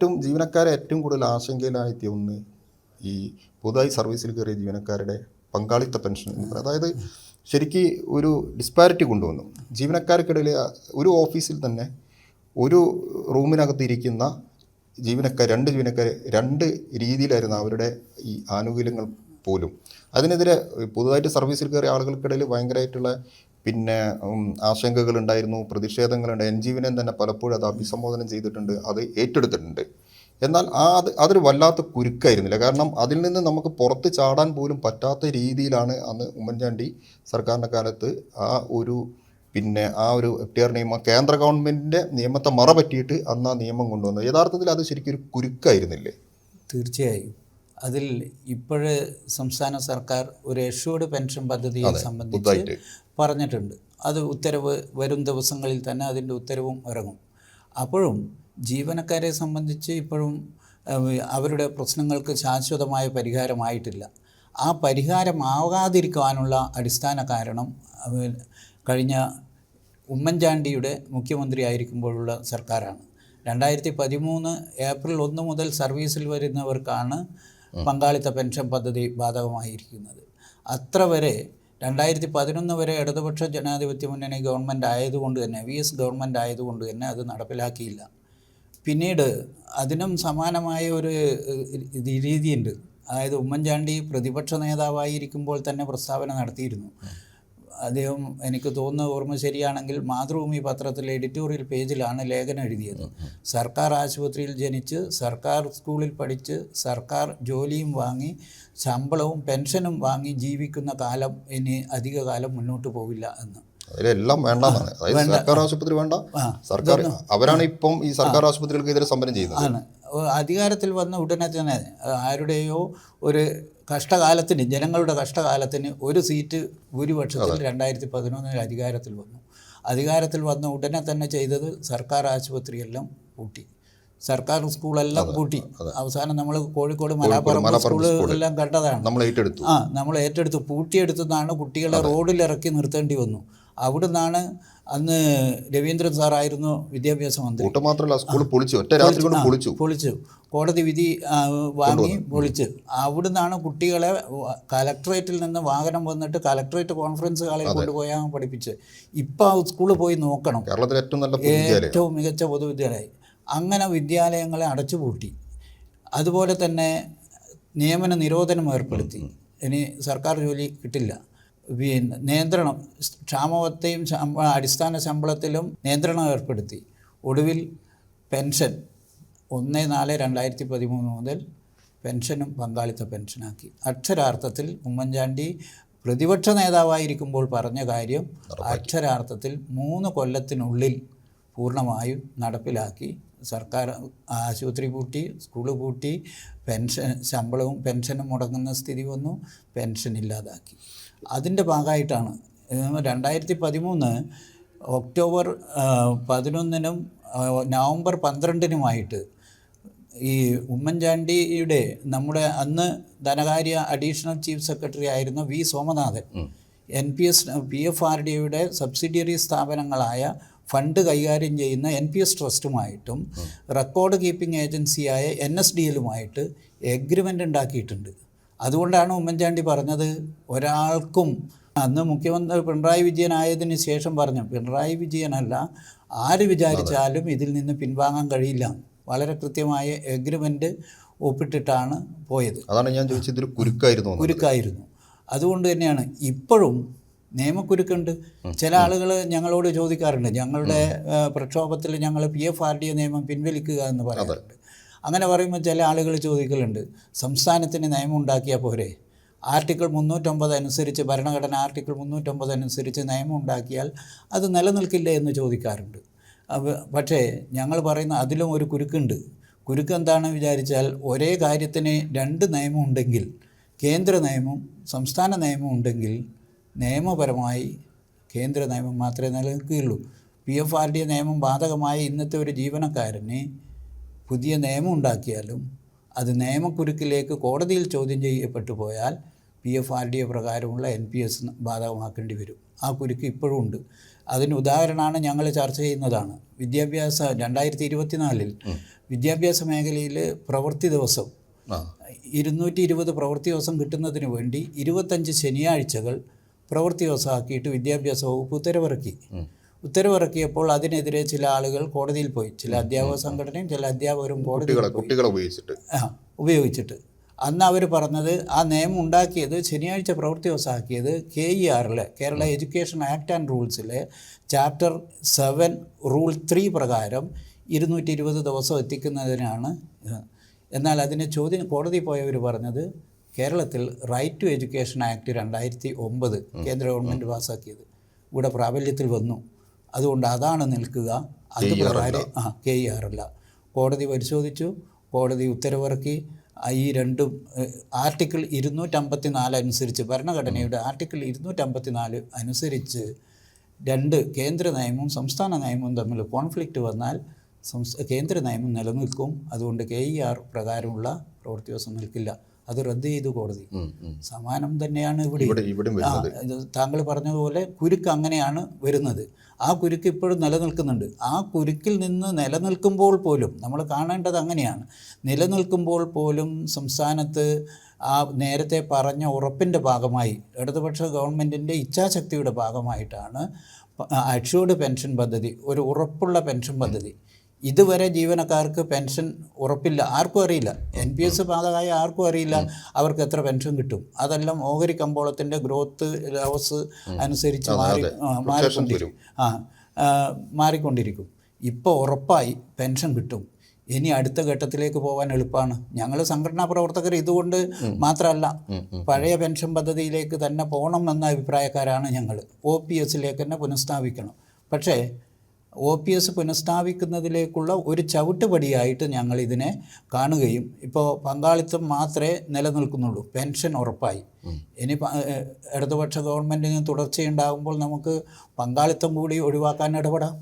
ജീവനക്കാരെ ഏറ്റവും കൂടുതൽ ആശങ്കയിലായെത്തിയ ഒന്ന് ഈ പുതുതായി സർവീസിൽ കയറിയ ജീവനക്കാരുടെ പങ്കാളിത്ത പെൻഷൻ എന്ന് പറയുന്നത്. അതായത് ശരിക്ക് ഒരു ഡിസ്പാരിറ്റി കൊണ്ടുവന്നു. ജീവനക്കാർക്കിടയിൽ ഒരു ഓഫീസിൽ തന്നെ ഒരു റൂമിനകത്ത് ഇരിക്കുന്ന രണ്ട് ജീവനക്കാർ രണ്ട് രീതിയിലായിരുന്നു അവരുടെ ഈ ആനുകൂല്യങ്ങൾ പോലും. അതിനെതിരെ പുതുതായിട്ട് സർവീസിൽ കയറിയ ആളുകൾക്കിടയിൽ ഭയങ്കരമായിട്ടുള്ള ആശങ്കകളുണ്ടായിരുന്നു, പ്രതിഷേധങ്ങളുണ്ട്. NGO-നെ തന്നെ പലപ്പോഴും അത് അഭിസംബോധന ചെയ്തിട്ടുണ്ട്, അത് ഏറ്റെടുത്തിട്ടുണ്ട്. എന്നാൽ അതൊരു വല്ലാത്ത കുരുക്കായിരുന്നില്ല. കാരണം അതിൽ നിന്ന് നമുക്ക് പുറത്ത് ചാടാൻ പോലും പറ്റാത്ത രീതിയിലാണ് അന്ന് ഉമ്മൻചാണ്ടി സർക്കാരിൻ്റെ കാലത്ത് ആ ഒരു FTR നിയമം, കേന്ദ്ര ഗവൺമെൻറ്റിൻ്റെ നിയമത്തെ മറ പറ്റിയിട്ട് അന്ന് ആ നിയമം കൊണ്ടുവന്നത്. യഥാർത്ഥത്തിൽ അത് ശരിക്കും ഒരു കുരുക്കായിരുന്നില്ലേ? തീർച്ചയായും. അതിൽ ഇപ്പോഴ് സംസ്ഥാന സർക്കാർ ഒരു എഷ്യൂർഡ് പെൻഷൻ പദ്ധതിയെ സംബന്ധിച്ച് പറഞ്ഞിട്ടുണ്ട്. അത് ഉത്തരവ് വരും ദിവസങ്ങളിൽ തന്നെ അതിൻ്റെ ഉത്തരവും ഇറങ്ങും. അപ്പോഴും ജീവനക്കാരെ സംബന്ധിച്ച് ഇപ്പോഴും അവരുടെ പ്രശ്നങ്ങൾക്ക് ശാശ്വതമായ പരിഹാരമായിട്ടില്ല. ആ പരിഹാരമാകാതിരിക്കാനുള്ള അടിസ്ഥാന കാരണം കഴിഞ്ഞ ഉമ്മൻചാണ്ടിയുടെ മുഖ്യമന്ത്രി ആയിരിക്കുമ്പോഴുള്ള സർക്കാരാണ്. 2013 ഏപ്രിൽ 1 മുതൽ സർവീസിൽ വരുന്നവർക്കാണ് പങ്കാളിത്ത പെൻഷൻ പദ്ധതി ബാധകമായിരിക്കുന്നത്. അത്ര വരെ 2011 വരെ ഇടതുപക്ഷ ജനാധിപത്യ മുന്നണി ഗവൺമെൻറ് ആയതുകൊണ്ട് തന്നെ, VS ഗവൺമെൻറ് ആയതുകൊണ്ട് തന്നെ അത് നടപ്പിലാക്കിയില്ല. പിന്നീട് അതിനും സമാനമായ ഒരു രീതിയുണ്ട്. അതായത് ഉമ്മൻചാണ്ടി പ്രതിപക്ഷ നേതാവായിരിക്കുമ്പോൾ തന്നെ പ്രസ്താവന നടത്തിയിരുന്നു. അദ്ദേഹം, എനിക്ക് തോന്നുന്ന ഓർമ്മ ശരിയാണെങ്കിൽ, മാതൃഭൂമി പത്രത്തിലെ എഡിറ്റോറിയൽ പേജിലാണ് ലേഖനം എഴുതിയത്. സർക്കാർ ആശുപത്രിയിൽ ജനിച്ച്, സർക്കാർ സ്കൂളിൽ പഠിച്ച്, സർക്കാർ ജോലിയും വാങ്ങി, ശമ്പളവും പെൻഷനും വാങ്ങി ജീവിക്കുന്ന കാലം ഇനി അധിക കാലം മുന്നോട്ട് പോവില്ല എന്ന്. അതിലെല്ലാം വേണ്ടെന്നാണ്. അതായത് സർക്കാർ ആശുപത്രി വേണ്ട, സർക്കാർ അവരാണ് ഇപ്പം ഈ സർക്കാർ ആശുപത്രികൾക്കെതിരെ സമരം ചെയ്യുന്നത്. ആണ്. അധികാരത്തിൽ വന്ന ഉടനെ തന്നെ ആരുടെയോ ഒരു കഷ്ടകാലത്തിന്, ജനങ്ങളുടെ കഷ്ടകാലത്തിന് ഒരു സീറ്റ് ഭൂരിപക്ഷത്തിൽ 2011 അധികാരത്തിൽ വന്നു. അധികാരത്തിൽ വന്ന ഉടനെ തന്നെ ചെയ്തത് സർക്കാർ ആശുപത്രിയെല്ലാം പൂട്ടി, സർക്കാർ സ്കൂളെല്ലാം പൂട്ടി. അവസാനം നമ്മൾ കോഴിക്കോട് മലാപ്പറമ്പ് സ്കൂള് എല്ലാം കണ്ടതാണ്. നമ്മൾ ഏറ്റെടുത്തു. പൂട്ടിയെടുത്തതാണ്. കുട്ടികളെ റോഡിലിറക്കി നിർത്തേണ്ടി വന്നു. അവിടുന്നാണ് അന്ന് രവീന്ദ്രൻ സാറായിരുന്നു വിദ്യാഭ്യാസ മന്ത്രി. പൊളിച്ചു, കോടതി വിധി വാങ്ങി പൊളിച്ച്. അവിടുന്നാണ് കുട്ടികളെ കലക്ട്രേറ്റിൽ നിന്ന് വാഹനം വന്നിട്ട് കലക്ട്രേറ്റ് കോൺഫറൻസ് ഹാളിൽ കൊണ്ടുപോയാൽ പഠിപ്പിച്ച്. ഇപ്പം സ്കൂളിൽ പോയി നോക്കണം, ഏറ്റവും മികച്ച പൊതുവിദ്യാലയം. അങ്ങനെ വിദ്യാലയങ്ങളെ അടച്ചുപൂട്ടി. അതുപോലെ തന്നെ നിയമന നിരോധനം ഏർപ്പെടുത്തി. ഇനി സർക്കാർ ജോലി കിട്ടില്ല. നിയന്ത്രണം, ക്ഷാമബത്തെയും അടിസ്ഥാന ശമ്പളത്തിലും നിയന്ത്രണം ഏർപ്പെടുത്തി. ഒടുവിൽ പെൻഷൻ 1/4/2013 മുതൽ പെൻഷനും പങ്കാളിത്ത പെൻഷനാക്കി. അക്ഷരാർത്ഥത്തിൽ ഉമ്മൻചാണ്ടി പ്രതിപക്ഷ നേതാവായിരിക്കുമ്പോൾ പറഞ്ഞ കാര്യം അക്ഷരാർത്ഥത്തിൽ 3 കൊല്ലത്തിനുള്ളിൽ പൂർണ്ണമായും നടപ്പിലാക്കി. സർക്കാർ ആശുപത്രി പൂട്ടി, സ്കൂള് പൂട്ടി, ശമ്പളവും പെൻഷനും മുടങ്ങുന്ന സ്ഥിതി വന്നു, പെൻഷൻ ഇല്ലാതാക്കി. അതിൻ്റെ ഭാഗമായിട്ടാണ് 2013 ഒക്ടോബർ 11-നും നവംബർ 12-നുമായിട്ട് ഈ ഉമ്മൻചാണ്ടിയുടെ, നമ്മുടെ അന്ന് ധനകാര്യ അഡീഷണൽ ചീഫ് സെക്രട്ടറി ആയിരുന്ന V. സോമനാഥൻ, PFRDAയുടെ സബ്സിഡിയറി സ്ഥാപനങ്ങളായ ഫണ്ട് കൈകാര്യം ചെയ്യുന്ന NPS ട്രസ്റ്റുമായിട്ടും റെക്കോർഡ് കീപ്പിംഗ് ഏജൻസിയായ NSDL-ഉമായിട്ട് എഗ്രിമെൻ്റ് ഉണ്ടാക്കിയിട്ടുണ്ട്. അതുകൊണ്ടാണ് ഉമ്മൻചാണ്ടി പറഞ്ഞത്, ഒരാൾക്കും, അന്ന് മുഖ്യമന്ത്രി പിണറായി വിജയൻ ആയതിനു ശേഷം പറഞ്ഞു, പിണറായി വിജയനല്ല ആര് വിചാരിച്ചാലും ഇതിൽ നിന്ന് പിൻവാങ്ങാൻ കഴിയില്ല. വളരെ കൃത്യമായ എഗ്രിമെൻ്റ് ഒപ്പിട്ടിട്ടാണ് പോയത്. അതാണ് ഞാൻ ചോദിച്ചത്, കുരുക്കായിരുന്നു. അതുകൊണ്ട് തന്നെയാണ് ഇപ്പോഴും നിയമക്കുരുക്കുണ്ട്. ചില ആളുകൾ ഞങ്ങളോട് ചോദിക്കാറുണ്ട്, ഞങ്ങളുടെ പ്രക്ഷോഭത്തിൽ ഞങ്ങൾ PFRDA നിയമം പിൻവലിക്കുക എന്ന് പറയാറുണ്ട്. അങ്ങനെ പറയുമ്പോൾ ചില ആളുകൾ ചോദിക്കലുണ്ട്, സംസ്ഥാനത്തിന് നിയമം ഉണ്ടാക്കിയാൽ പോരെ? ആർട്ടിക്കിൾ 309 അനുസരിച്ച്, ഭരണഘടന ആർട്ടിക്കിൾ 309 അനുസരിച്ച് നിയമം ഉണ്ടാക്കിയാൽ അത് നിലനിൽക്കില്ല എന്ന് ചോദിക്കാറുണ്ട്. പക്ഷേ ഞങ്ങൾ പറയുന്ന അതിലും ഒരു കുരുക്കുണ്ട്. കുരുക്ക് എന്താണെന്ന് വിചാരിച്ചാൽ, ഒരേ കാര്യത്തിന് 2 നിയമം ഉണ്ടെങ്കിൽ, കേന്ദ്ര നിയമവും സംസ്ഥാന നിയമവും ഉണ്ടെങ്കിൽ, നിയമപരമായി കേന്ദ്ര നിയമം മാത്രമേ നിലനിൽക്കുകയുള്ളൂ. PFRDA നിയമം ബാധകമായ ഇന്നത്തെ ഒരു ജീവനക്കാരന് പുതിയ നിയമം ഉണ്ടാക്കിയാലും അത് നിയമക്കുരുക്കിലേക്ക് കോടതിയിൽ ചോദ്യം ചെയ്യപ്പെട്ടു പോയാൽ PFRDA പ്രകാരമുള്ള NPS ബാധകമാക്കേണ്ടി വരും. ആ കുരുക്ക് ഇപ്പോഴും ഉണ്ട്. അതിന് ഉദാഹരണമാണ് ഞങ്ങൾ ചർച്ച ചെയ്യുന്നതാണ്. 2024 വിദ്യാഭ്യാസ മേഖലയിൽ പ്രവൃത്തി ദിവസം 220 പ്രവൃത്തി ദിവസം കിട്ടുന്നതിന് വേണ്ടി 25 ശനിയാഴ്ചകൾ പ്രവൃത്തി ദിവസമാക്കിയിട്ട് വിദ്യാഭ്യാസ വകുപ്പ് ഉത്തരവിറക്കിയപ്പോൾ അതിനെതിരെ ചില ആളുകൾ കോടതിയിൽ പോയി. ചില അധ്യാപക സംഘടനയും ചില അധ്യാപകരും കുട്ടികളെ ഉപയോഗിച്ചിട്ട് അന്ന് അവർ പറഞ്ഞത് ആ നിയമം ഉണ്ടാക്കിയത് ശനിയാഴ്ച പ്രവൃത്തി ദിവസമാക്കിയത് KER Kerala education act and റൂൾസിലെ ചാപ്റ്റർ 7 റൂൾ 3 പ്രകാരം 220 ദിവസം എത്തിക്കുന്നതിനാണ്. എന്നാൽ അതിനെ കോടതി പോയവർ പറഞ്ഞത് കേരളത്തിൽ റൈറ്റ് ടു എഡ്യൂക്കേഷൻ ആക്ട് 2009 കേന്ദ്ര ഗവൺമെൻറ് പാസ്സാക്കിയത് ഇവിടെ പ്രാബല്യത്തിൽ വന്നു. അതുകൊണ്ട് അതാണ് നിൽക്കുക. അത് പ്രകാരം KER അല്ല. കോടതി പരിശോധിച്ചു. കോടതി ഉത്തരവിറക്കി. ഈ രണ്ടും ആർട്ടിക്കിൾ 254 അനുസരിച്ച്, ഭരണഘടനയുടെ ആർട്ടിക്കിൾ 254 അനുസരിച്ച് കേന്ദ്ര നിയമവും സംസ്ഥാന നിയമവും തമ്മിൽ കോൺഫ്ലിക്റ്റ് വന്നാൽ കേന്ദ്ര നിയമം നിലനിൽക്കും. അതുകൊണ്ട് KER പ്രകാരമുള്ള പ്രവൃത്തി ദിവസം നിൽക്കില്ല. അത് റദ്ദ് ചെയ്തു കോടതി. സമാനം തന്നെയാണ് ഇവിടെ. താങ്കൾ പറഞ്ഞതുപോലെ കുരുക്ക് അങ്ങനെയാണ് വരുന്നത്. ആ കുരുക്ക് ഇപ്പോഴും നിലനിൽക്കുന്നുണ്ട്. ആ കുരുക്കിൽ നിന്ന് നിലനിൽക്കുമ്പോൾ പോലും നമ്മൾ കാണേണ്ടത് അങ്ങനെയാണ്. നിലനിൽക്കുമ്പോൾ പോലും സംസ്ഥാനത്ത് ആ നേരത്തെ പറഞ്ഞ ഉറപ്പിൻ്റെ ഭാഗമായി ഇടതുപക്ഷ ഗവൺമെൻറ്റിൻ്റെ ഇച്ഛാശക്തിയുടെ ഭാഗമായിട്ടാണ് അഷ്യൂർഡ് പെൻഷൻ പദ്ധതി, ഒരു ഉറപ്പുള്ള പെൻഷൻ പദ്ധതി. ഇതുവരെ ജീവനക്കാർക്ക് പെൻഷൻ ഉറപ്പില്ല, ആർക്കും അറിയില്ല. NPS ബാധകമായ ആർക്കും അറിയില്ല അവർക്ക് എത്ര പെൻഷൻ കിട്ടും. അതെല്ലാം ഓഹരി കമ്പോളത്തിൻ്റെ ഗ്രോത്ത് ലോസ് അനുസരിച്ച് മാറിക്കൊണ്ടിരിക്കും. ഇപ്പോൾ ഉറപ്പായി പെൻഷൻ കിട്ടും. ഇനി അടുത്ത ഘട്ടത്തിലേക്ക് പോകാൻ എളുപ്പമാണ്. ഞങ്ങൾ സംഘടനാ പ്രവർത്തകർ ഇതുകൊണ്ട് മാത്രമല്ല, പഴയ പെൻഷൻ പദ്ധതിയിലേക്ക് തന്നെ പോകണം എന്ന അഭിപ്രായക്കാരാണ് ഞങ്ങൾ. OPSലേക്ക് തന്നെ പുനഃസ്ഥാപിക്കണം. പക്ഷേ OPS പുനഃസ്ഥാപിക്കുന്നതിലേക്കുള്ള ഒരു ചവിട്ടുപടിയായിട്ട് ഞങ്ങൾ ഇതിനെ കാണുകയും ഇപ്പോൾ പങ്കാളിത്തം മാത്രമേ നിലനിൽക്കുന്നുള്ളൂ. പെൻഷൻ ഉറപ്പായി. ഇനി ഇടതുപക്ഷ ഗവൺമെൻറ്റിന് തുടർച്ചയുണ്ടാകുമ്പോൾ നമുക്ക് പങ്കാളിത്തം കൂടി ഒഴിവാക്കാൻ ഇടപെടാം.